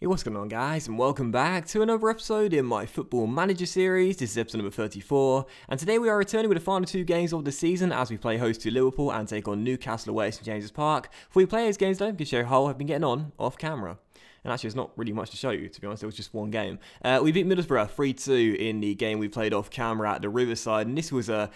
Hey, what's going on guys, and welcome back to another episode in my Football Manager series. This is episode number 34, and today we are returning with the final two games of the season as we play host to Liverpool and take on Newcastle away at St James's Park. Before we play those games though, I can show you how I've been getting on off camera. And actually, there's not really much to show you, to be honest. It was just one game. We beat Middlesbrough 3-2 in the game we played off camera at the Riverside. And this was a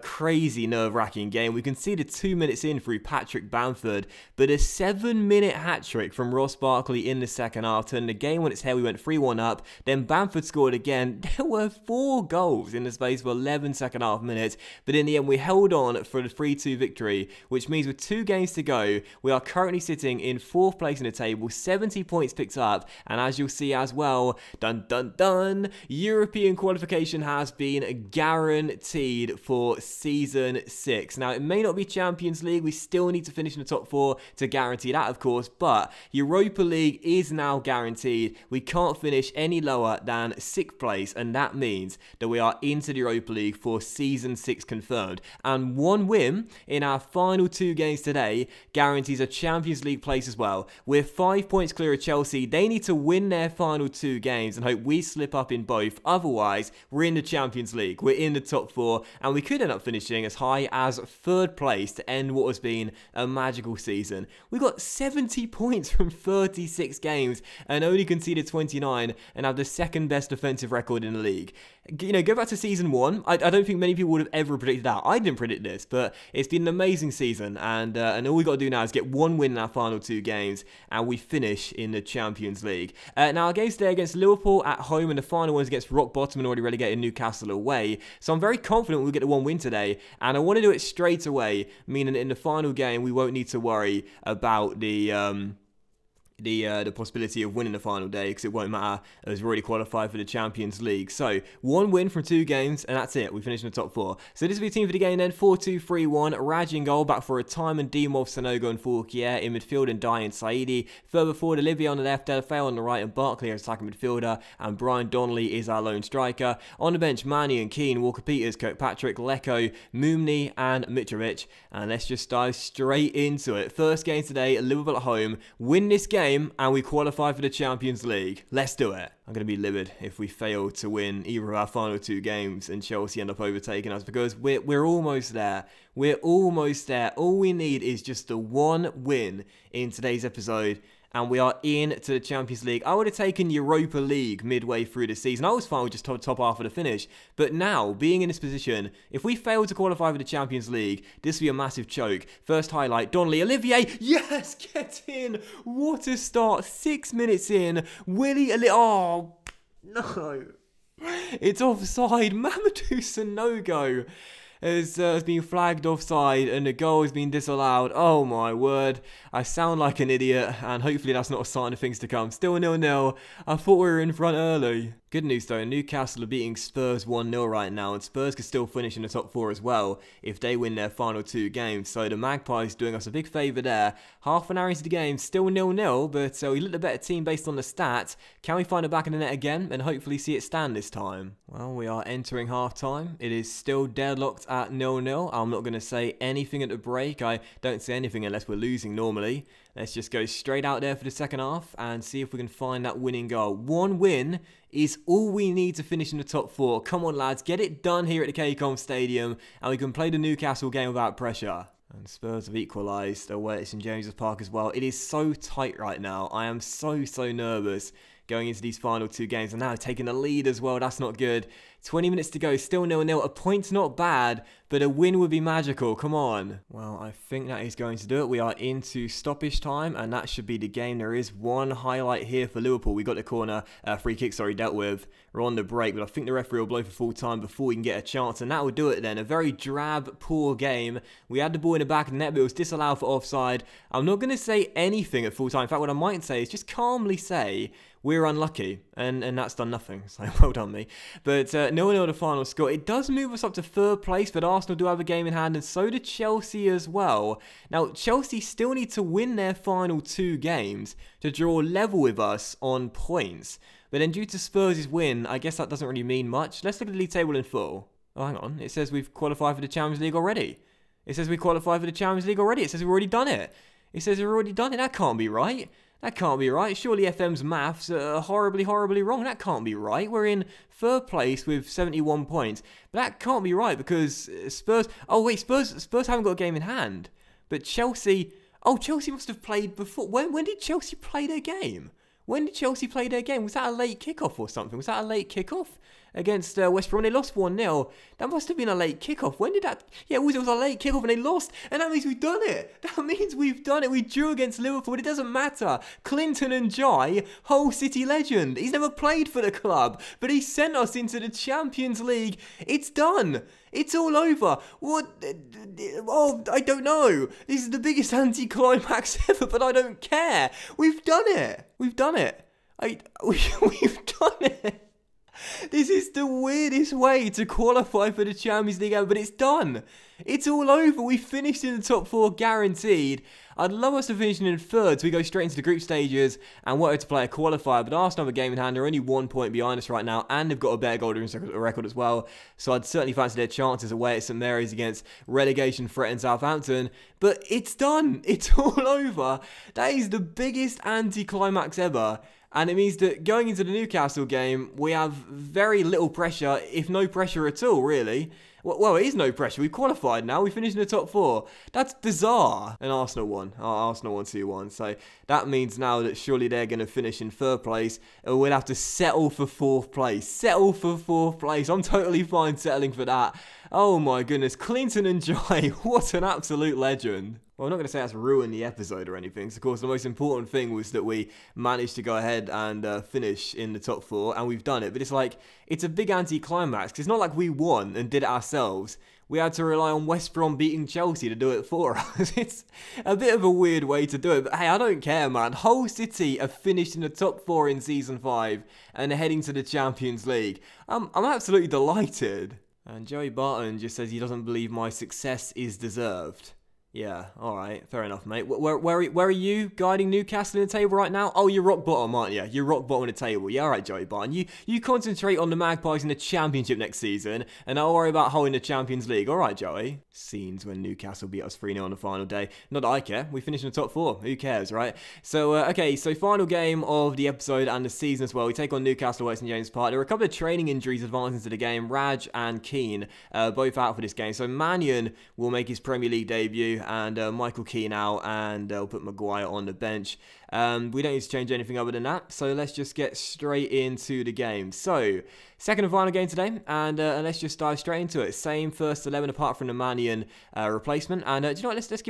crazy, nerve-wracking game. We conceded 2 minutes in through Patrick Bamford. But a 7-minute hat-trick from Ross Barkley in the second half turned the game on its head. We went 3-1 up. Then Bamford scored again. There were 4 goals in the space of 11 second half minutes. But in the end, we held on for the 3-2 victory, which means with 2 games to go, we are currently sitting in 4th place in the table, 70 points picked up, and as you'll see as well, dun dun dun, European qualification has been guaranteed for season 6. Now it may not be Champions League, we still need to finish in the top 4 to guarantee that, of course, but Europa League is now guaranteed. We can't finish any lower than 6th place, and that means that we are into the Europa League for season 6 confirmed, and 1 win in our final 2 games today guarantees a Champions League place as well. We're 5 points clear of Chelsea. They need to win their final 2 games and hope we slip up in both. Otherwise, we're in the Champions League. We're in the top 4, and we could end up finishing as high as 3rd place to end what has been a magical season. We got 70 points from 36 games and only conceded 29 and have the 2nd best defensive record in the league. You know, go back to season 1. I don't think many people would have ever predicted that. I didn't predict this, but it's been an amazing season, and all we got to do now is get 1 win in our final 2 games, and we finish in the Champions League. Now, our games today against Liverpool at home, and the final one's against rock bottom and already relegated Newcastle away. So I'm very confident we'll get the 1 win today, and I want to do it straight away, meaning in the final game we won't need to worry about the possibility of winning the final day, because it won't matter as we're already qualified for the Champions League. So 1 win from 2 games, and that's it. We finished in the top 4. So this will be the team for the game then. 4-2-3-1. Raj in goal, back for a time, and Dimov, Sanogo and Fourquier in midfield, and Dye and Saidi. Further forward, Olivier on the left, Delafeu on the right, and Barkley as attacking midfielder, and Brian Donnelly is our lone striker. On the bench, Manny and Keane, Walker Peters, Kirkpatrick, Lecco, Mumni and Mitrovic. And let's just dive straight into it. First game today, Liverpool at home. Win this game and we qualify for the Champions League. Let's do it. I'm going to be livid if we fail to win either of our final 2 games and Chelsea end up overtaking us, because we're almost there. We're almost there. All we need is just the 1 win in today's episode, and we are into the Champions League. I would have taken Europa League midway through the season. I was fine with just top half of the finish. But now, being in this position, if we fail to qualify for the Champions League, this will be a massive choke. First highlight, Donnelly, Olivier, yes, get in. What a start, 6 minutes in. Willie, oh, no. It's offside, Mamadou Sanogo has been flagged offside and the goal has been disallowed. Oh my word, I sound like an idiot, and hopefully that's not a sign of things to come. Still 0-0. I thought we were in front early. Good news though, Newcastle are beating Spurs 1-0 right now, and Spurs could still finish in the top 4 as well if they win their final 2 games. So the Magpies doing us a big favour there. Half an hour into the game, still 0-0, but we look the better team based on the stats. Can we find it back in the net again and hopefully see it stand this time? Well, we are entering half time. It is still deadlocked at 0-0. I'm not going to say anything at the break. I don't say anything unless we're losing normally. Let's just go straight out there for the second half and see if we can find that winning goal. 1 win is all we need to finish in the top 4. Come on lads, get it done here at the KCOM Stadium and we can play the Newcastle game without pressure. And Spurs have equalised away at St James's Park as well. It is so tight right now. I am so nervous going into these final 2 games, and now taking the lead as well. That's not good. 20 minutes to go, still 0-0. A point's not bad, but a win would be magical. Come on. Well, I think that is going to do it. We are into stoppage time, and that should be the game. There is 1 highlight here for Liverpool. We got the corner, free kick, dealt with. We're on the break, but I think the referee will blow for full time before we can get a chance, and that will do it then. A very drab, poor game. We had the ball in the back of the net, but it was disallowed for offside. I'm not going to say anything at full time. In fact, what I might say is just calmly say we're unlucky, and that's done nothing, so well done me. But 0-0 the final score. It does move us up to 3rd place, but Arsenal do have a game in hand, and so do Chelsea as well. Now, Chelsea still need to win their final 2 games to draw level with us on points. But then due to Spurs' win, I guess that doesn't really mean much. Let's look at the league table in full. Oh, hang on. It says we've qualified for the Champions League already. It says we qualified for the Champions League already. It says we've already done it. It says we've already done it. That can't be right. That can't be right. Surely FM's maths are horribly, horribly wrong. That can't be right. We're in third place with 71 points. But that can't be right because Spurs... Oh, wait, Spurs haven't got a game in hand. But Chelsea... Oh, Chelsea must have played before. When did Chelsea play their game? When did Chelsea play their game? Was that a late kickoff or something? Was that a late kickoff against West Brom? They lost 1-0. That must have been a late kickoff. When did that... Yeah, it was a late kickoff and they lost. And that means we've done it. That means we've done it. We drew against Liverpool. It doesn't matter. Clinton and Jai, Hull City legend. He's never played for the club, but he sent us into the Champions League. It's done. It's all over. What? Oh, I don't know. This is the biggest anti-climax ever, but I don't care. We've done it. We've done it. We've done it. This is the weirdest way to qualify for the Champions League ever, but it's done. It's all over. We finished in the top 4 guaranteed. I'd love us to finish in third so we go straight into the group stages and work to play a qualifier, but Arsenal have a game in hand. They're only 1 point behind us right now, and they've got a better goal difference record as well, so I'd certainly fancy their chances away at St Mary's against relegation threatened Southampton. But it's done. It's all over. That is the biggest anti-climax ever. And it means that going into the Newcastle game, we have very little pressure, if no pressure at all, really. Well, it is no pressure. We've qualified now. We finished in the top 4. That's bizarre. And Arsenal won. Arsenal won 2-1. So that means now that surely they're going to finish in third place. And we'll have to settle for fourth place. Settle for fourth place. I'm totally fine settling for that. Oh my goodness. Clinton and Jai. What an absolute legend. Well, I'm not going to say that's ruined the episode or anything. So, of course, the most important thing was that we managed to go ahead and finish in the top 4, and we've done it. But it's like, it's a big anti-climax. It's not like we won and did it ourselves. We had to rely on West Brom beating Chelsea to do it for us. It's a bit of a weird way to do it. But hey, I don't care, man. Hull City have finished in the top 4 in Season 5 and are heading to the Champions League. I'm absolutely delighted. And Joey Barton just says he doesn't believe my success is deserved. Yeah, alright, fair enough, mate. Where are you guiding Newcastle in the table right now? Oh, you're rock bottom, aren't you? You're rock bottom in the table. Yeah, alright, Joey Barton. You concentrate on the Magpies in the Championship next season, and I'll worry about holding the Champions League. Alright, Joey. Scenes when Newcastle beat us 3-0 on the final day. Not that I care. We finished in the top 4. Who cares, right? So, okay, so final game of the episode and the season as well. We take on Newcastle away at St James Park. There were a couple of training injuries advancing into the game. Raj and Keane, both out for this game. So, Mannion will make his Premier League debut, and Michael Keane out, and they'll put Maguire on the bench. We don't need to change anything other than that, so let's just get straight into the game. So, second and final game today, and let's just dive straight into it. Same first 11 apart from the Mannion replacement, and do you know what, let's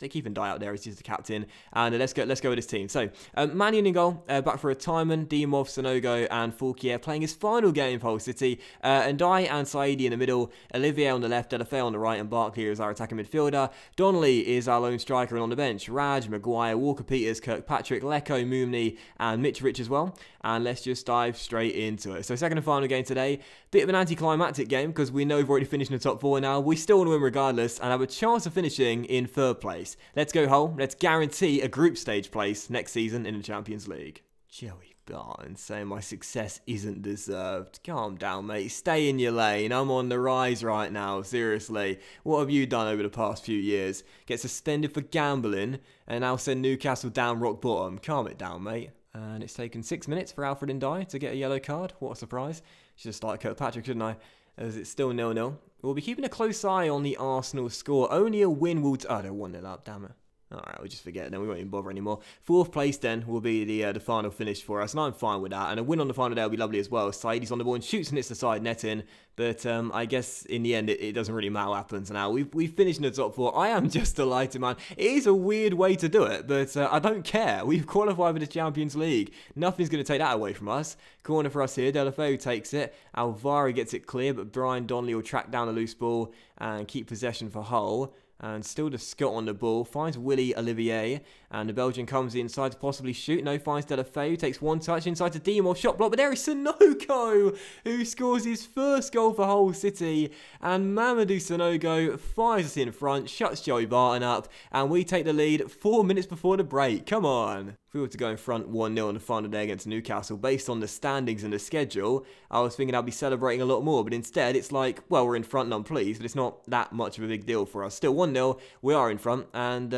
keep and die out there as he's the captain, and let's go with this team. So, Mannion in goal, back for Retirement, Dimov, Sonogo, and Fulkier playing his final game for Hull City, and Ndai and Saidi in the middle, Olivier on the left, Delafay on the right, and Barkley is our attacking midfielder. Donnelly is our lone striker, and on the bench, Raj, Maguire, Walker-Peters, Kirkpatrick, Lecco, Moomney, and Mitrovic as well. And let's just dive straight into it. So second and final game today. Bit of an anticlimactic game because we know we've already finished in the top 4 now. We still want to win regardless and have a chance of finishing in third place. Let's go Hull. Let's guarantee a group stage place next season in the Champions League. Joey Barton saying my success isn't deserved. Calm down, mate. Stay in your lane. I'm on the rise right now. Seriously. What have you done over the past few years? Get suspended for gambling and now send Newcastle down rock bottom. Calm it down, mate. And it's taken 6 minutes for Alfred Ndai to get a yellow card. What a surprise. Should have started Kirkpatrick, shouldn't I? As it's still 0-0. We'll be keeping a close eye on the Arsenal score. Only a win will... Oh, they're 1-0 up. Damn it. Alright, we'll just forget it then, we won't even bother anymore. Fourth place then will be the final finish for us, and I'm fine with that. And a win on the final day will be lovely as well. Saidi's on the ball and shoots and hits the side netting. But I guess in the end, it doesn't really matter what happens now. We've finished in the top 4. I am just delighted, man. It is a weird way to do it, but I don't care. We've qualified for the Champions League. Nothing's going to take that away from us. Corner for us here. Delafeu takes it. Alvaro gets it clear, but Brian Donnelly will track down the loose ball and keep possession for Hull. And still the Scot on the ball, finds Willie Olivier, and the Belgian comes inside to possibly shoot. No, finds Delafeu, takes one touch inside to Dimov, shot block, but there is Sonogo, who scores his first goal for Hull City, and Mamadou Sonogo fires us in front, shuts Joey Barton up, and we take the lead 4 minutes before the break. Come on. If we were to go in front 1-0 on the final day against Newcastle, based on the standings and the schedule, I was thinking I'd be celebrating a lot more, but instead it's like, well, we're in front and I'm pleased, but it's not that much of a big deal for us. Still 1-0, we are in front, and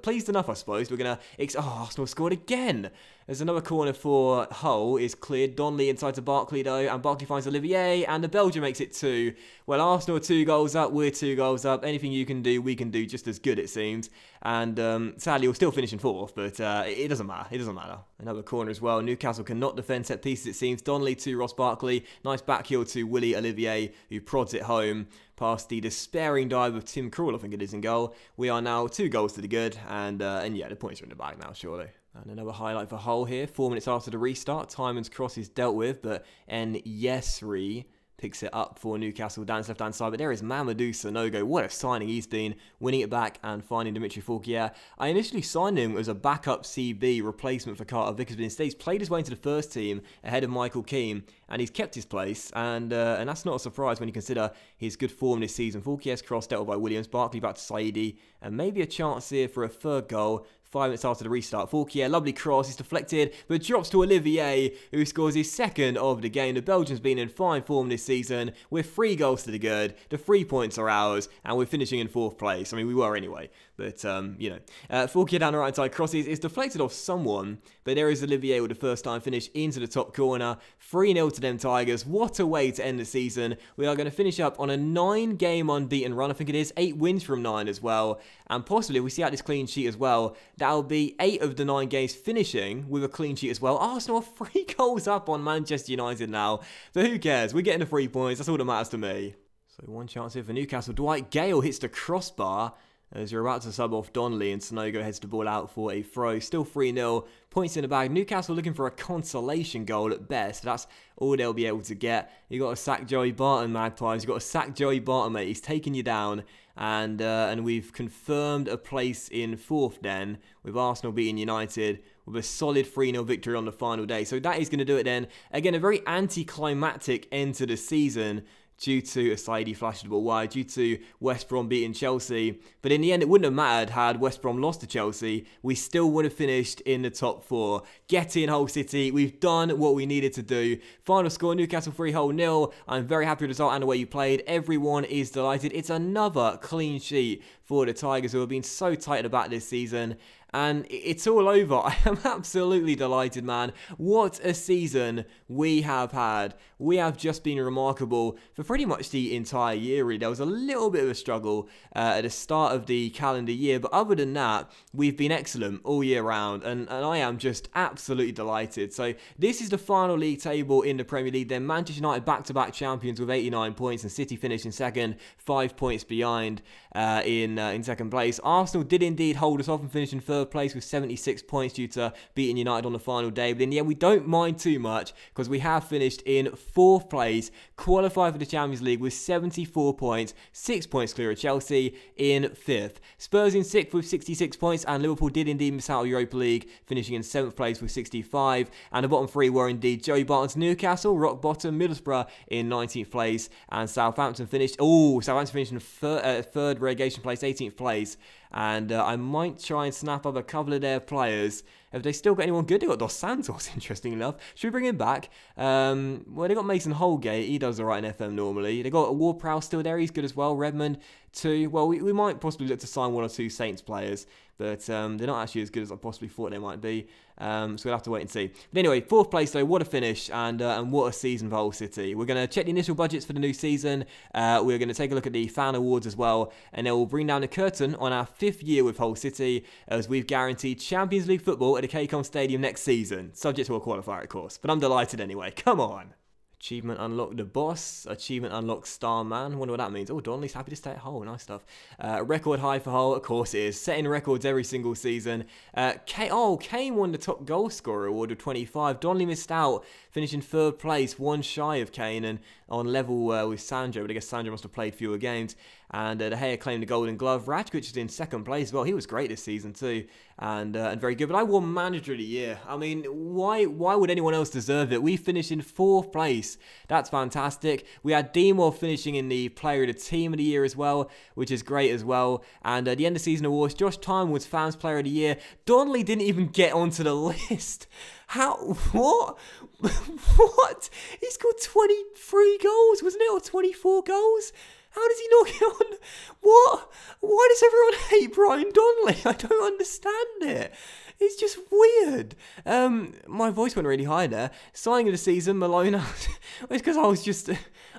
pleased enough, I suppose. post. We're going to... Oh, Arsenal scored again. There's another corner for Hull. Is cleared. Donnelly inside to Barkley, though. And Barkley finds Olivier. And the Belgian makes it 2. Well, Arsenal are 2 goals up. We're 2 goals up. Anything you can do, we can do just as good, it seems. And sadly, we're still finishing 4th. But it doesn't matter. It doesn't matter. Another corner as well. Newcastle cannot defend set pieces, it seems. Donnelly to Ross Barkley. Nice back heel to Willie Olivier, who prods it home past the despairing dive of Tim Krul, I think it is, in goal. We are now 2 goals to the good. And yeah, the points are in the bag now, surely. And another highlight for Hull here. 4 minutes after the restart. Tymon's cross is dealt with, but Yesri picks it up for Newcastle down his left-hand side. But there is Mamadou Sanogo. What a signing he's been. Winning it back and finding Dimitri Fourquier. I initially signed him as a backup CB replacement for Carter Vickers, but instead he's played his way into the first team ahead of Michael Keane, and he's kept his place. And that's not a surprise when you consider his good form this season. Fourquier's cross dealt with by Williams. Barkley back to Saidi, and maybe a chance here for a 3rd goal. 5 minutes after the restart. Fourquier, lovely cross, is deflected, but drops to Olivier, who scores his 2nd of the game. The Belgian's been in fine form this season. We're 3 goals to the good. The 3 points are ours, and we're finishing in 4th place. I mean, we were anyway, but, you know. Fourquier down the right side, crosses, is deflected off someone, but there is Olivier with the first time finish into the top corner. 3-0 to them Tigers. What a way to end the season. We are going to finish up on a 9-game unbeaten run. I think it is 8 wins from 9 as well, and possibly, if we see out this clean sheet as well, that'll be 8 of the 9 games finishing with a clean sheet as well. Arsenal are 3 goals up on Manchester United now. So who cares? We're getting the 3 points. That's all that matters to me. So one chance here for Newcastle. Dwight Gale hits the crossbar as you're about to sub off Donnelly, and Sanogo heads the ball out for a throw. Still 3-0. Points in the bag. Newcastle looking for a consolation goal at best. That's all they'll be able to get. You got to sack Joey Barton, Magpies. You got to sack Joey Barton, mate. He's taking you down. And we've confirmed a place in 4th then, with Arsenal beating United with a solid 3-0 victory on the final day. So that is going to do it then. Again, a very anticlimactic end to the season, due to a Saidi flash the ball wide, due to West Brom beating Chelsea. But in the end, it wouldn't have mattered had West Brom lost to Chelsea. We still would have finished in the top 4. Get in, Hull City. We've done what we needed to do. Final score, Newcastle 3, Hull 0. I'm very happy with the result and the way you played. Everyone is delighted. It's another clean sheet for the Tigers, who have been so tight at the back this season. And it's all over. I am absolutely delighted, man. What a season we have had. We have just been remarkable for pretty much the entire year, really. There was a little bit of a struggle at the start of the calendar year, but other than that, we've been excellent all year round, and I am just absolutely delighted. So this is the final league table in the Premier League. Then Manchester United back-to-back champions with 89 points, and City finished in 2nd, 5 points behind in 2nd place. Arsenal did indeed hold us off and finish in 3rd place with 76 points due to beating United on the final day. But in the end, we don't mind too much because we have finished in 4th place, qualified for the Champions League with 74 points, 6 points clear of Chelsea in 5th. Spurs in 6th with 66 points, and Liverpool did indeed miss out of Europa League, finishing in 7th place with 65. And the bottom 3 were indeed Joey Barton's Newcastle, rock bottom, Middlesbrough in 19th place, and Southampton finished in 3rd relegation place, 18th place. And I might try and snap up a couple of their players. Have they still got anyone good? They got Dos Santos, interesting enough. Should we bring him back? Well, they got Mason Holgate. He does all right in FM normally. They got Ward-Prowse still there. He's good as well. Redmond, too. Well, we might possibly look to sign 1 or 2 Saints players. But they're not actually as good as I possibly thought they might be. So we'll have to wait and see. But anyway, 4th place though, what a finish, and what a season for Hull City. We're going to check the initial budgets for the new season. We're going to take a look at the fan awards as well, and then we'll bring down the curtain on our 5th year with Hull City, as we've guaranteed Champions League football at the KCOM Stadium next season, subject to a qualifier of course. But I'm delighted anyway, come on. Achievement unlocked the boss. Achievement unlocked star man. Wonder what that means. Oh, Donnelly's happy to stay at Hull. Nice stuff. Record high for Hull. Of course it is. Setting records every single season. Kane won the top goal scorer award with 25. Donnelly missed out, finishing 3rd place, 1 shy of Kane, and on level with Sandro. But I guess Sandro must have played fewer games. And De Gea claimed the Golden Glove. Rajkic is in 2nd place as well. He was great this season too, and very good. But I won Manager of the Year. I mean, why would anyone else deserve it? We finished in 4th place. That's fantastic. We had Demore finishing in the Player of the Team of the Year as well, which is great as well. And the end of season awards, Josh Tyne was Fans Player of the Year. Donnelly didn't even get onto the list. How? What? What? He scored 23 goals, wasn't it? Or 24 goals? How does he not get on? What? Why does everyone hate Brian Donnelly? I don't understand it. It's just weird. My voice went really high there. Signing of the season, Malone. It's because I was just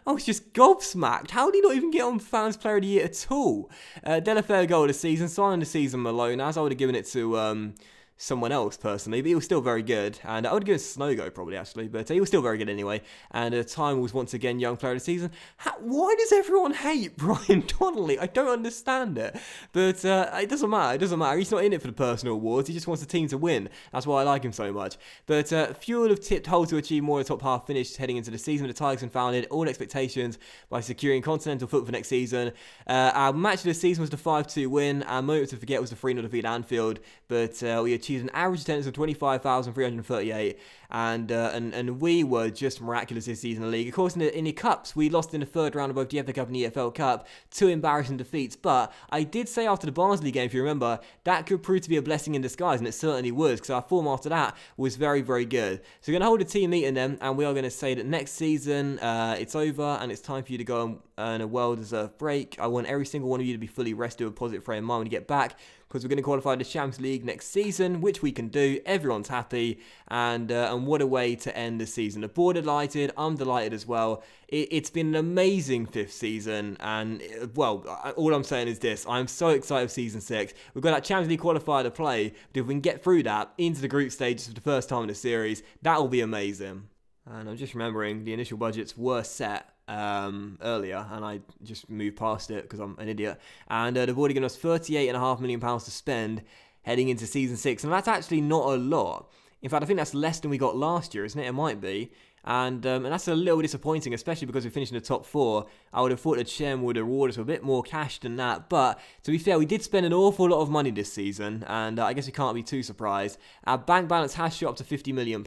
gobsmacked. How did he not even get on Fans Player of the Year at all? Delafair goal of the season, signing of the season, Malone. As I would have given it to someone else personally, but he was still very good, and I would have given Snowgo probably actually, but he was still very good anyway. And Time was once again Young Player of the Season. Why does everyone hate Brian Donnelly? I don't understand it, but it doesn't matter. It doesn't matter. He's not in it for the personal awards. He just wants the team to win. That's why I like him so much. But Fuel have tipped Hull to achieve more of the top half finish heading into the season. The Tigers confounded all expectations by securing continental football for next season. Our match of the season was the 5-2 win. Our moment to forget was the 3-0 defeat at Anfield, but we achieved an average attendance of 25,338, and we were just miraculous this season in the league. Of course, in the cups, we lost in the third round of both the FA Cup and the EFL Cup, 2 embarrassing defeats, but I did say after the Barnsley game, if you remember, that could prove to be a blessing in disguise, and it certainly was, because our form after that was very, very good. So we're going to hold a team meeting then, and we are going to say that next season, it's over, and it's time for you to go and earn a well-deserved break. I want every single one of you to be fully rested with a positive frame of mind when you get back, because we're going to qualify the Champions League next season, which we can do. Everyone's happy, and what a way to end the season. The board are delighted, I'm delighted as well. It's been an amazing 5th season, and well, all I'm saying is this: I'm so excited for season 6. We've got that Champions League qualifier to play, but if we can get through that into the group stages for the first time in the series, that will be amazing. And I'm just remembering the initial budgets were set earlier, and I just moved past it because I'm an idiot. And they've already given us £38.5 million to spend heading into season 6, and that's actually not a lot. In fact, I think that's less than we got last year, isn't it? It might be. And that's a little disappointing, especially because we finished in the top 4. I would have thought the chairman would award us a bit more cash than that. But to be fair, we did spend an awful lot of money this season, and I guess we can't be too surprised. Our bank balance has shot up to £50 million.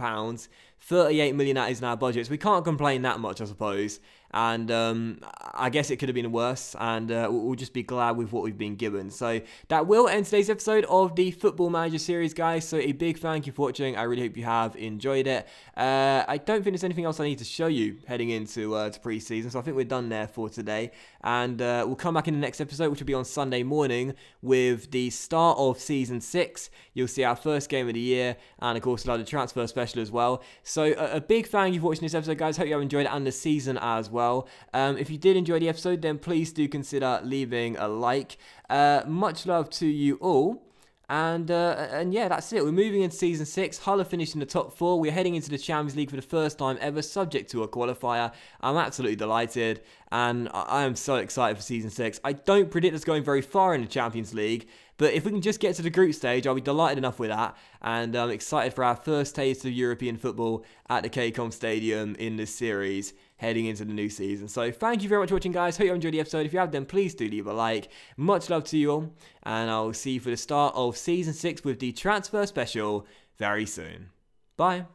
38 million that is in our budget, so we can't complain that much, I suppose. And I guess it could have been worse, and we'll just be glad with what we've been given. So that will end today's episode of the Football Manager series, guys. So a big thank you for watching. I really hope you have enjoyed it. I don't think there's anything else I need to show you heading into to pre-season, so I think we're done there for today. And we'll come back in the next episode, which will be on Sunday morning, with the start of Season 6. You'll see our first game of the year, and of course, we'll have the transfer special as well. So a big thank you for watching this episode, guys. Hope you have enjoyed it, and the season as well. If you did enjoy the episode, then please do consider leaving a like. Much love to you all. And yeah, that's it. We're moving into Season 6. Hull are finished in the top 4. We're heading into the Champions League for the first time ever, subject to a qualifier. I'm absolutely delighted, and I am so excited for Season 6. I don't predict us going very far in the Champions League, but if we can just get to the group stage, I'll be delighted enough with that. And I'm excited for our first taste of European football at the KCOM Stadium in this series, heading into the new season. So thank you very much for watching, guys. Hope you enjoyed the episode. If you have, then please do leave a like. Much love to you all, and I'll see you for the start of Season 6 with the transfer special very soon. Bye.